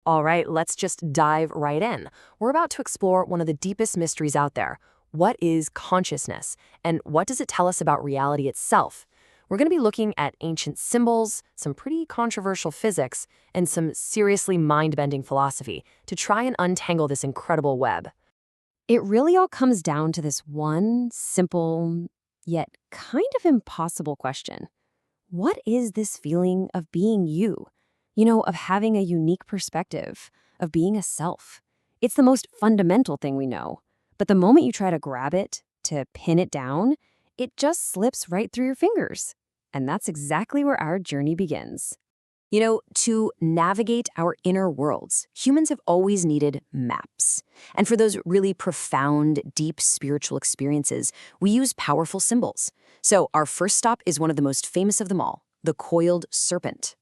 All right, let's just dive right in. We're about to explore one of the deepest mysteries out there. What is consciousness, and what does it tell us about reality itself? We're going to be looking at ancient symbols, some pretty controversial physics, and some seriously mind-bending philosophy to try and untangle this incredible web. It really all comes down to this one simple, yet kind of impossible question. What is this feeling of being you? Of having a unique perspective, of being a self. It's the most fundamental thing we know. But the moment you try to grab it, to pin it down, it just slips right through your fingers. And that's exactly where our journey begins. To navigate our inner worlds, humans have always needed maps. And for those really profound, deep spiritual experiences, we use powerful symbols. So our first stop is one of the most famous of them all, the coiled serpent.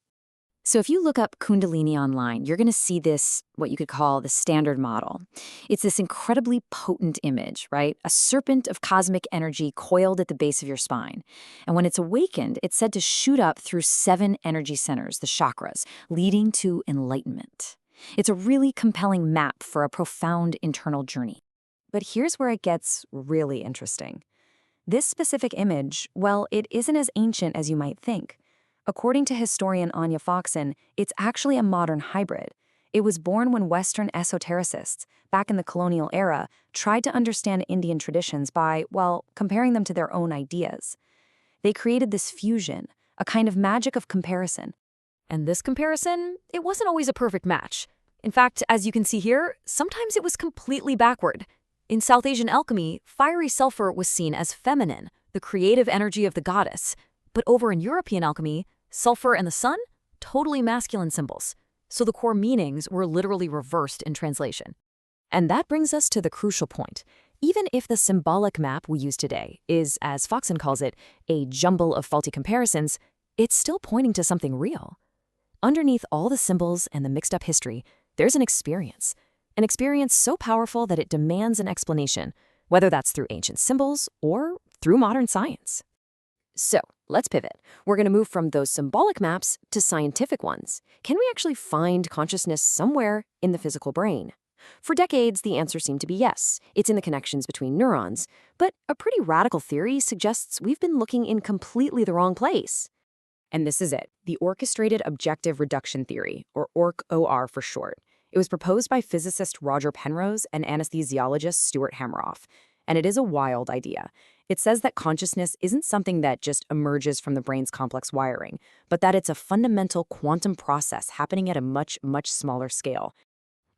So if you look up Kundalini online, you're going to see this, what you could call the standard model. It's this incredibly potent image, right? A serpent of cosmic energy coiled at the base of your spine. And when it's awakened, it's said to shoot up through 7 energy centers, the chakras, leading to enlightenment. It's a really compelling map for a profound internal journey. But here's where it gets really interesting. This specific image, well, it isn't as ancient as you might think. According to historian Anya Foxen, it's actually a modern hybrid. It was born when Western esotericists, back in the colonial era, tried to understand Indian traditions by, well, comparing them to their own ideas. They created this fusion, a kind of magic of comparison. And this comparison, it wasn't always a perfect match. In fact, as you can see here, sometimes it was completely backward. In South Asian alchemy, fiery sulfur was seen as feminine, the creative energy of the goddess. But over in European alchemy, sulfur and the sun, totally masculine symbols. So the core meanings were literally reversed in translation. And that brings us to the crucial point. Even if the symbolic map we use today is, as Foxen calls it, a jumble of faulty comparisons, it's still pointing to something real. Underneath all the symbols and the mixed-up history, there's an experience so powerful that it demands an explanation, whether that's through ancient symbols or through modern science. So, let's pivot. We're going to move from those symbolic maps to scientific ones. Can we actually find consciousness somewhere in the physical brain? For decades, the answer seemed to be yes. It's in the connections between neurons. But a pretty radical theory suggests we've been looking in completely the wrong place. And this is it, the Orchestrated Objective Reduction Theory, or ORC-OR for short. It was proposed by physicist Roger Penrose and anesthesiologist Stuart Hameroff. And it is a wild idea. It says that consciousness isn't something that just emerges from the brain's complex wiring, but that it's a fundamental quantum process happening at a much, much smaller scale.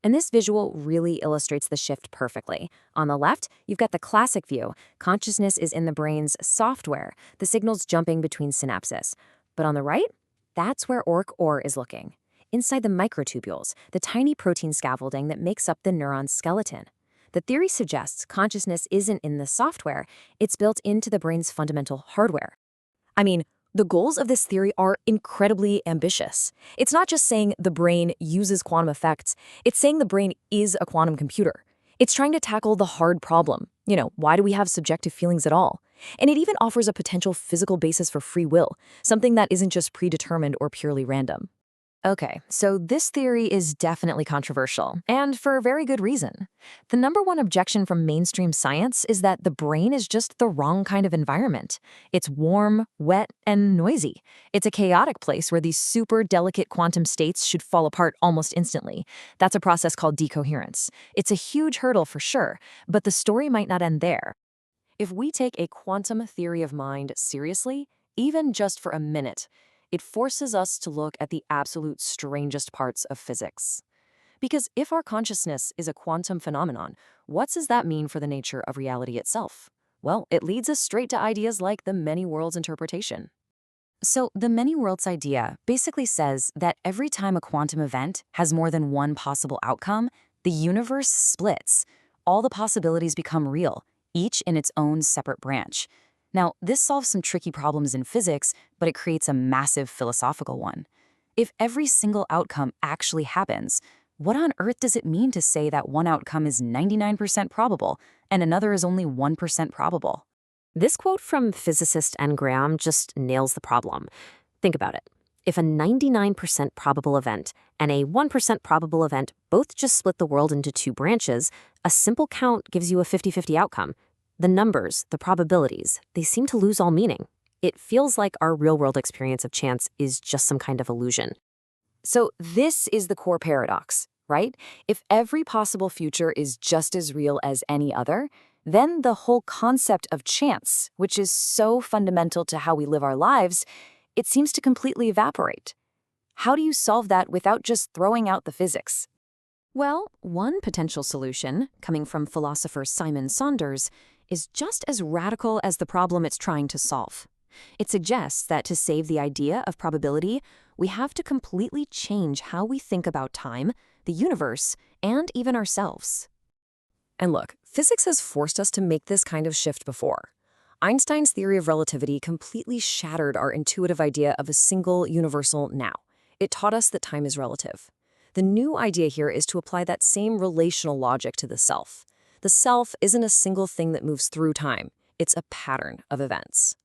And this visual really illustrates the shift perfectly. On the left, you've got the classic view. Consciousness is in the brain's software, the signals jumping between synapses. But on the right, that's where ORC-OR is looking. Inside the microtubules, the tiny protein scaffolding that makes up the neuron's skeleton. The theory suggests consciousness isn't in the software, it's built into the brain's fundamental hardware. I mean, the goals of this theory are incredibly ambitious. It's not just saying the brain uses quantum effects, it's saying the brain is a quantum computer. It's trying to tackle the hard problem. Why do we have subjective feelings at all? And it even offers a potential physical basis for free will, something that isn't just predetermined or purely random. Okay, so this theory is definitely controversial, and for a very good reason. The number one objection from mainstream science is that the brain is just the wrong kind of environment. It's warm, wet, and noisy. It's a chaotic place where these super delicate quantum states should fall apart almost instantly. That's a process called decoherence. It's a huge hurdle for sure, but the story might not end there. If we take a quantum theory of mind seriously, even just for a minute, it forces us to look at the absolute strangest parts of physics. Because if our consciousness is a quantum phenomenon, what does that mean for the nature of reality itself? Well, it leads us straight to ideas like the many worlds interpretation. So the many worlds idea basically says that every time a quantum event has more than one possible outcome, the universe splits. All the possibilities become real, each in its own separate branch. Now, this solves some tricky problems in physics, but it creates a massive philosophical one. If every single outcome actually happens, what on earth does it mean to say that one outcome is 99% probable and another is only 1% probable? This quote from physicist N. Graham just nails the problem. Think about it. If a 99% probable event and a 1% probable event both just split the world into two branches, a simple count gives you a 50-50 outcome. The numbers, the probabilities, they seem to lose all meaning. It feels like our real-world experience of chance is just some kind of illusion. So this is the core paradox, right? If every possible future is just as real as any other, then the whole concept of chance, which is so fundamental to how we live our lives, it seems to completely evaporate. How do you solve that without just throwing out the physics? Well, one potential solution, coming from philosopher Simon Saunders, is just as radical as the problem it's trying to solve. It suggests that to save the idea of probability, we have to completely change how we think about time, the universe, and even ourselves. And look, physics has forced us to make this kind of shift before. Einstein's theory of relativity completely shattered our intuitive idea of a single universal now. It taught us that time is relative. The new idea here is to apply that same relational logic to the self. The self isn't a single thing that moves through time. It's a pattern of events.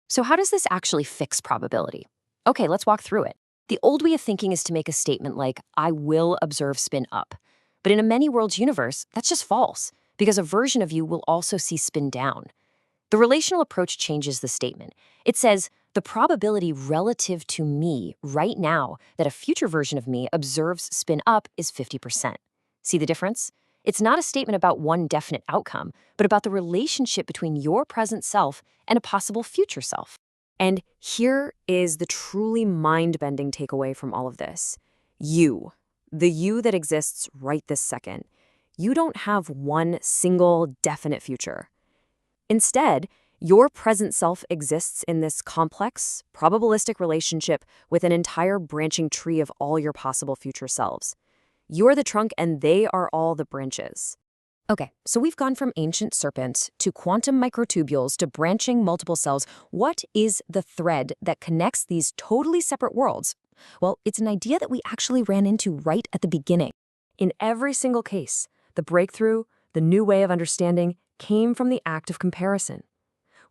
So how does this actually fix probability? Okay, let's walk through it. The old way of thinking is to make a statement like, I will observe spin up. But in a many worlds universe, that's just false, because a version of you will also see spin down. The relational approach changes the statement. It says, the probability relative to me right now that a future version of me observes spin up is 50%. See the difference? It's not a statement about one definite outcome, but about the relationship between your present self and a possible future self. And here is the truly mind-bending takeaway from all of this. You, the you that exists right this second, you don't have one single definite future. Instead, your present self exists in this complex, probabilistic relationship with an entire branching tree of all your possible future selves. You're the trunk and they are all the branches. Okay, so we've gone from ancient serpents to quantum microtubules to branching multiple cells. What is the thread that connects these totally separate worlds? Well, it's an idea that we actually ran into right at the beginning. In every single case, the breakthrough, the new way of understanding, came from the act of comparison.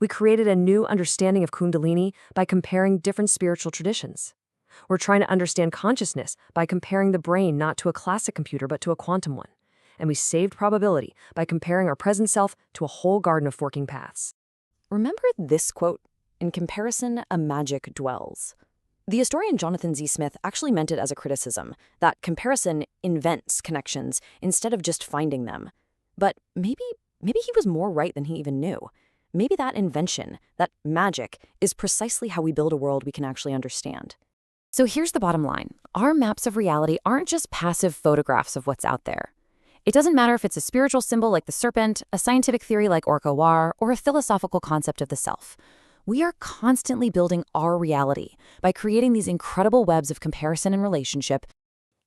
We created a new understanding of Kundalini by comparing different spiritual traditions. We're trying to understand consciousness by comparing the brain not to a classic computer but to a quantum one. And we saved probability by comparing our present self to a whole garden of forking paths. Remember this quote? In comparison, a magic dwells. The historian Jonathan Z. Smith actually meant it as a criticism, that comparison invents connections instead of just finding them. But maybe he was more right than he even knew. Maybe that invention, that magic, is precisely how we build a world we can actually understand. So here's the bottom line. Our maps of reality aren't just passive photographs of what's out there. It doesn't matter if it's a spiritual symbol like the serpent, a scientific theory like Orca-War, or a philosophical concept of the self. We are constantly building our reality by creating these incredible webs of comparison and relationship.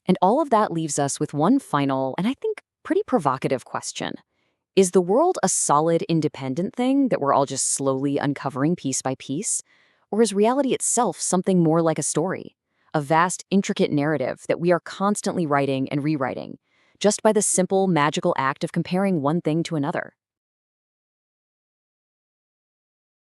And all of that leaves us with one final, and I think pretty provocative question. Is the world a solid, independent thing that we're all just slowly uncovering piece by piece? Or is reality itself something more like a story? A vast, intricate narrative that we are constantly writing and rewriting, just by the simple, magical act of comparing one thing to another?